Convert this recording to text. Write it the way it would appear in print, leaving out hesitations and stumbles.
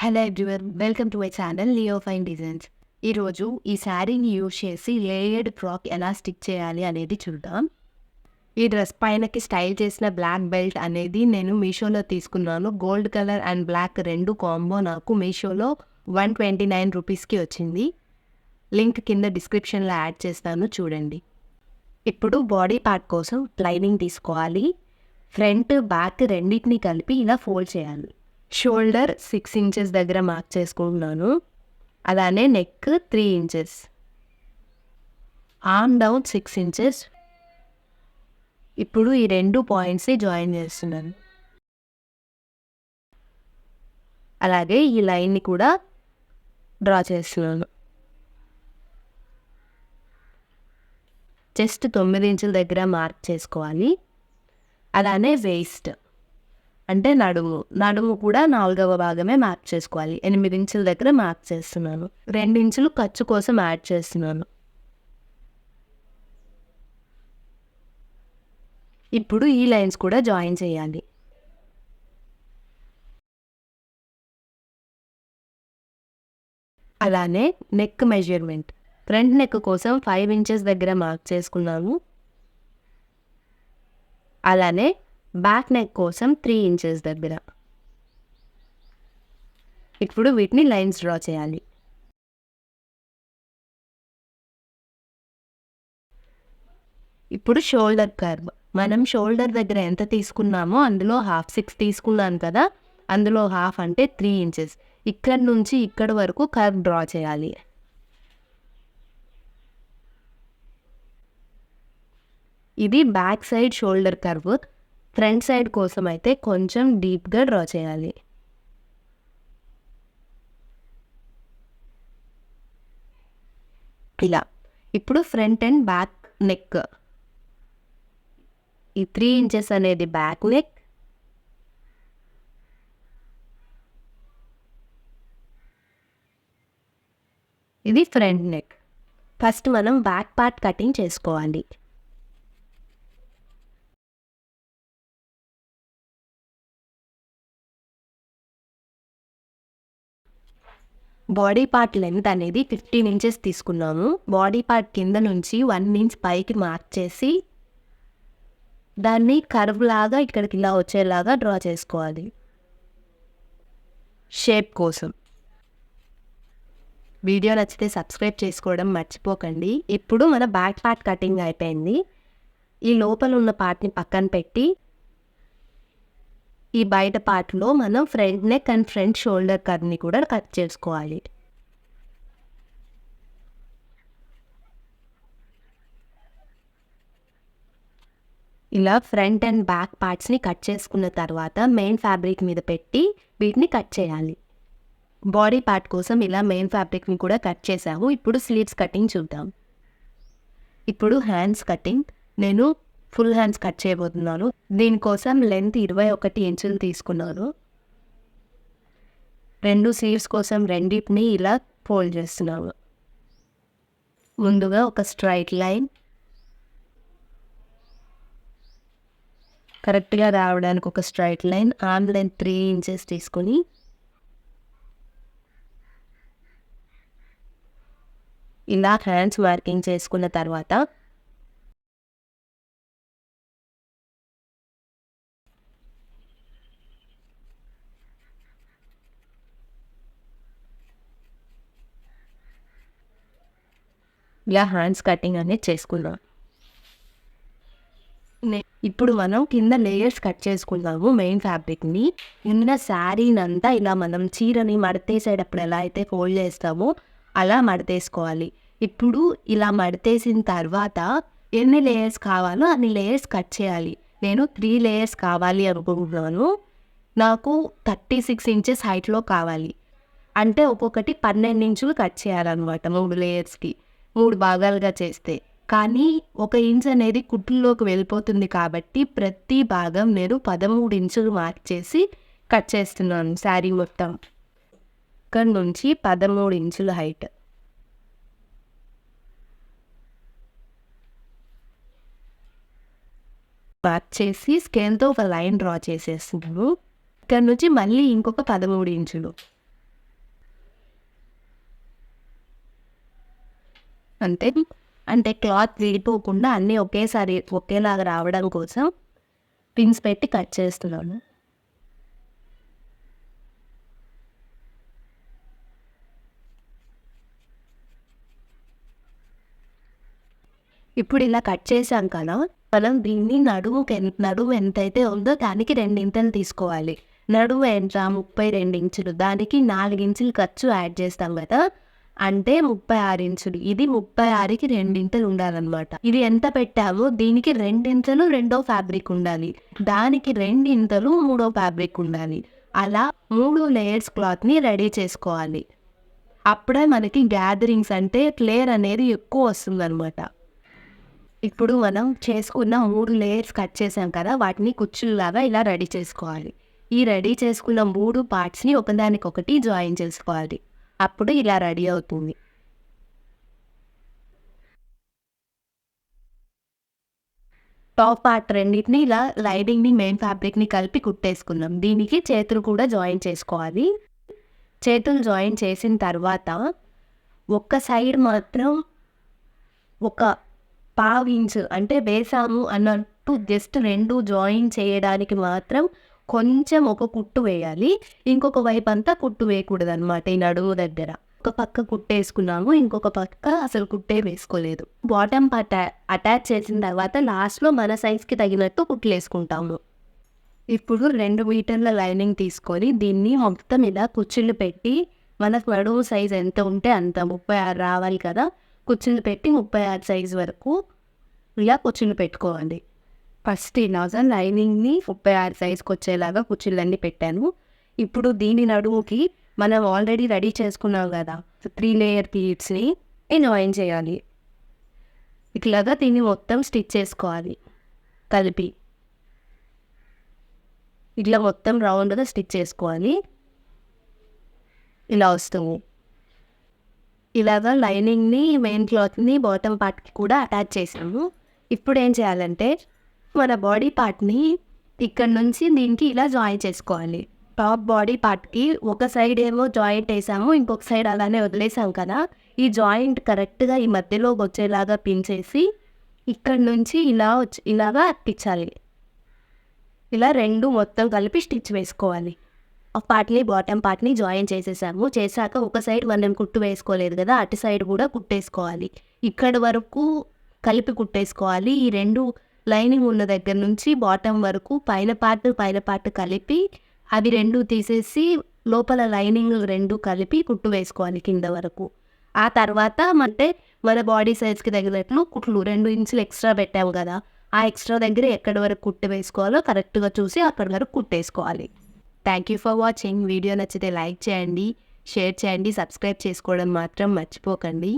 Hello everyone, welcome to my channel Leo fine designs. ఈరోజు ఈ శారీని యూజ్ చేసి లేయర్డ్ ఫ్రాక్ ఎలా స్టిచ్ చేయాలి అనేది చూద్దాం. ఈ డ్రెస్ పైనకి స్టైల్ చేసిన బ్లాక్ బెల్ట్ అనేది నేను మీషోలో తీసుకున్నాను. గోల్డ్ కలర్ అండ్ బ్లాక్ రెండు కాంబో నాకు మీషోలో 129 రూపీస్కి వచ్చింది. లింక్ కింద డిస్క్రిప్షన్లో యాడ్ చేస్తాను, చూడండి. ఇప్పుడు బాడీ పార్ట్ కోసం లైనింగ్ తీసుకోవాలి. ఫ్రంట్ బ్యాక్ రెండింటిని కలిపి ఇలా ఫోల్డ్ చేయాలి. షోల్డర్ 6 ఇంచెస్ దగ్గర మార్క్ చేసుకుంటున్నాను. అలానే neck 3 inches, arm down 6 inches. ఇప్పుడు ఈ రెండు పాయింట్స్ని జాయిన్ చేస్తున్నాను. అలాగే ఈ లైన్ని కూడా డ్రా చేస్తున్నాను. జస్ట్ 9 ఇంచుల దగ్గర మార్క్ చేసుకోవాలి. అలానే వేస్ట్ అంటే నడుము కూడా 4వ భాగమే మార్క్ చేసుకోవాలి. 8 ఇంచుల దగ్గర మార్క్ చేస్తున్నాను. 2 ఇంచులు ఖర్చు కోసం యాడ్ చేస్తున్నాను. ఇప్పుడు ఈ లైన్స్ కూడా జాయిన్ చేయాలి. అలానే నెక్ మెజర్మెంట్, ఫ్రంట్ నెక్ కోసం 5 ఇంచెస్ దగ్గర మార్క్ చేసుకున్నాను. అలానే బ్యాక్ నెక్ కోసం 3 ఇంచెస్ దగ్గర. ఇప్పుడు వీటిని లైన్స్ డ్రా చేయాలి. ఇప్పుడు షోల్డర్ కర్వ్, మనం షోల్డర్ దగ్గర ఎంత తీసుకున్నామో అందులో హాఫ్ 6 తీసుకున్నాను కదా, అందులో హాఫ్ అంటే 3 ఇంచెస్. ఇక్కడ నుంచి ఇక్కడ వరకు కర్వ్ డ్రా చేయాలి. ఇది back side shoulder curve. Front side కోసం అయితే కొంచెం డీప్గా డ్రా చేయాలి. ఇలా. ఇప్పుడు ఫ్రంట్ అండ్ బ్యాక్ నెక్, ఈ 3 ఇంచెస్ అనేది బ్యాక్ నెక్, ఇది ఫ్రంట్ నెక్. ఫస్ట్ మనం బ్యాక్ పార్ట్ కటింగ్ చేసుకోవాలి. బాడీ పార్ట్ లెంత్ అనేది 15 ఇంచెస్ తీసుకున్నాము. బాడీ పార్ట్ కింద నుంచి 1 ఇంచ్ పైకి మార్క్ చేసి దాన్ని కర్వ్ లాగా ఇక్కడికి ఇలా వచ్చేలాగా డ్రా చేసుకోవాలి షేప్ కోసం. వీడియో నచ్చితే సబ్స్క్రైబ్ చేసుకోవడం మర్చిపోకండి. ఇప్పుడు మన బ్యాక్ పార్ట్ కటింగ్ అయిపోయింది. ఈ లోపల ఉన్న పార్ట్ని పక్కన పెట్టి ఈ బయట పార్ట్లో మనం front neck and front shoulder కర్వ్ని కూడా కట్ చేసుకోవాలి. ఇలా ఫ్రంట్ అండ్ బ్యాక్ పార్ట్స్ని కట్ చేసుకున్న తర్వాత మెయిన్ ఫ్యాబ్రిక్ మీద పెట్టి వీటిని కట్ చేయాలి. బాడీ పార్ట్ కోసం ఇలా మెయిన్ ఫ్యాబ్రిక్ని కూడా కట్ చేసాము. ఇప్పుడు స్లీవ్స్ కటింగ్ చూద్దాం. ఇప్పుడు హ్యాండ్స్ కటింగ్, నేను ఫుల్ హ్యాండ్స్ కట్ చేయబోతున్నాను. దీనికోసం లెంత్ 21 ఇంచులు తీసుకున్నాను. 2 స్లీవ్స్ కోసం రెండింటిని ఇలా ఫోల్డ్ చేస్తున్నాను. ముందుగా ఒక స్ట్రైట్ లైన్, కరెక్ట్గా రావడానికి ఒక straight line, arm length 3 inches తీసుకొని ఇలా హ్యాండ్స్ మార్కింగ్ చేసుకున్న తర్వాత ఇలా హ్యాండ్స్ కటింగ్ అనేది చేసుకున్నాం. ఇప్పుడు మనం కింద లేయర్స్ కట్ చేసుకున్నాము. మెయిన్ ఫ్యాబ్రిక్ని కింద శారీనంతా ఇలా మనం చీరని మడతేసేటప్పుడు ఎలా అయితే ఫోల్డ్ చేస్తామో అలా మడతేసుకోవాలి. ఇప్పుడు ఇలా మడతేసిన తర్వాత ఎన్ని లేయర్స్ కావాలో అన్ని లేయర్స్ కట్ చేయాలి. నేను 3 లేయర్స్ కావాలి అనుకుంటున్నాను. నాకు 36 ఇంచెస్ హైట్లో కావాలి. అంటే ఒక్కొక్కటి 12 ఇంచులు కట్ చేయాలన్నమాట. 3 లేయర్స్కి 3 భాగాలుగా చేస్తే. కానీ 1 ఇంచ్ అనేది కుట్టుల్లోకి వెళ్ళిపోతుంది కాబట్టి ప్రతి భాగం నేను 13 ఇంచులు మార్క్ చేసి కట్ చేస్తున్నాను. శారీ మొత్తం ఇక్కడ నుంచి 13 ఇంచుల హైట్. మార్క్ చేసి స్కేల్తో ఒక లైన్ డ్రా చేసేస్తున్నాను. ఇక్కడ నుంచి మళ్ళీ ఇంకొక 13 ఇంచులు. అంతే. అంటే క్లాత్ విడిపోకుండా అన్నీ ఒకేసారి ఒకేలాగా రావడం కోసం పిన్స్ పెట్టి కట్ చేస్తున్నాను. ఇప్పుడు ఇలా కట్ చేసాం కదా, మనం దీన్ని నడుము ఎంతైతే ఉందో దానికి 2 ఇంతలు తీసుకోవాలి. నడుము ఎంత 32 ఇంచులు, దానికి 4 ఇంచులు ఖర్చు యాడ్ చేస్తాం కదా, అంటే 36 ఇంచులు. ఇది 36కి 2 ఇంతలు ఉండాలన్నమాట. ఇది ఎంత పెట్టామో దీనికి 2 ఇంతలు రెండో ఫ్యాబ్రిక్ ఉండాలి, దానికి 2 ఇంతలు మూడో ఫ్యాబ్రిక్ ఉండాలి. అలా 3 లేయర్స్ క్లాత్ని రెడీ చేసుకోవాలి. అప్పుడే మనకి గ్యాదరింగ్స్ అంటే ఫ్లేర్ అనేది ఎక్కువ వస్తుందన్నమాట. ఇప్పుడు మనం చేసుకున్న 3 లేయర్స్ కట్ చేసాం కదా, వాటిని కుచ్చుల్లాగా ఇలా రెడీ చేసుకోవాలి. ఈ రెడీ చేసుకున్న 3 పార్ట్స్ని ఒకదానికొకటి జాయిన్ చేసుకోవాలి. అప్పుడు ఇలా రెడీ అవుతుంది. టాప్ పార్ట్ రెండింటిని ఇలా లైనింగ్ని మెయిన్ ఫ్యాబ్రిక్ని కలిపి కుట్టేసుకుందాం. దీనికి చేతులు కూడా జాయిన్ చేసుకోవాలి. చేతులు జాయిన్ చేసిన తర్వాత ఒక్క సైడ్ మాత్రం ఒక పావించు అంటే వేసాము అన్నట్టు జస్ట్ 2 జాయిన్ చేయడానికి మాత్రం కొంచెం ఒక కుట్టు వేయాలి. ఇంకొక వైపు అంతా కుట్టు వేయకూడదు అనమాట. ఈ నడుము దగ్గర ఒక పక్క కుట్టేసుకున్నాము, ఇంకొక పక్క అసలు కుట్టే వేసుకోలేదు. బాటమ్ పార్ట్ అటాచ్ చేసిన తర్వాత లాస్ట్లో మన సైజ్కి తగినట్టు కుట్లు వేసుకుంటాము. ఇప్పుడు 2 మీటర్ల లైనింగ్ తీసుకొని దీన్ని మొత్తం ఇలా కుచ్చుళ్ళు పెట్టి, మనకు నడుము సైజ్ ఎంత ఉంటే అంత 36 రావాలి కదా, కుచ్చుళ్ళు పెట్టి 36 సైజు వరకు ఇలా కుచ్చుళ్ళు పెట్టుకోవాలి. ఫస్ట్ ఇలాగా లైనింగ్ని 36 సైజ్కి వచ్చేలాగా కుచ్చుళ్ళన్నీ పెట్టాను. ఇప్పుడు దీని నడుముకి మనం ఆల్రెడీ రెడీ చేసుకున్నాం కదా 3 లేయర్ ప్లీట్స్ని జాయిన్ చేయాలి. ఇట్లాగా దీన్ని మొత్తం స్టిచ్ చేసుకోవాలి కలిపి. ఇట్లా మొత్తం రౌండ్గా స్టిచ్ చేసుకోవాలి. ఇలా వస్తుంది. ఇలాగా లైనింగ్ని మెయిన్ క్లాత్ని బాటమ్ పార్ట్కి కూడా అటాచ్ చేసాము. ఇప్పుడు ఏం చేయాలంటే మన బాడీ పార్ట్ని ఇక్కడ నుంచి దీనికి ఇలా జాయిన్ చేసుకోవాలి. టాప్ బాడీ పార్ట్కి ఒక సైడ్ ఏమో జాయింట్ వేసాము, ఇంకొక సైడ్ అలానే వదిలేసాం కదా, ఈ జాయింట్ కరెక్ట్గా ఈ మధ్యలోకి వచ్చేలాగా పిన్ చేసి ఇక్కడ నుంచి ఇలాగా అతికించాలి. ఇలా 2 మొత్తం కలిపి స్టిచ్ వేసుకోవాలి. ఆ పార్ట్ని బాటమ్ పార్ట్ని జాయిన్ చేసేసాము. చేశాక ఒక సైడ్ మనం కుట్టు వేసుకోలేదు కదా, అటు సైడ్ కూడా కుట్టేసుకోవాలి. ఇక్కడి వరకు కలిపి కుట్టేసుకోవాలి. ఈ 2 లైనింగ్ ఉన్న దగ్గర నుంచి బాటమ్ వరకు పైన పార్ట్ కలిపి అవి 2 తీసేసి లోపల లైనింగ్ 2 కలిపి కుట్టు వేసుకోవాలి కింద వరకు. ఆ తర్వాత అంటే మన బాడీ సైజ్కి తగినట్లు కుట్లు 2 ఇంచులు ఎక్స్ట్రా పెట్టాము కదా, ఆ ఎక్స్ట్రా దగ్గర ఎక్కడి వరకు కుట్టు వేసుకోవాలో కరెక్ట్గా చూసి అక్కడి వరకు కుట్టేసుకోవాలి. Thank you for watching. Video నచ్చితే లైక్ చేయండి, షేర్ చేయండి, సబ్స్క్రైబ్ చేసుకోవడం మాత్రం మర్చిపోకండి.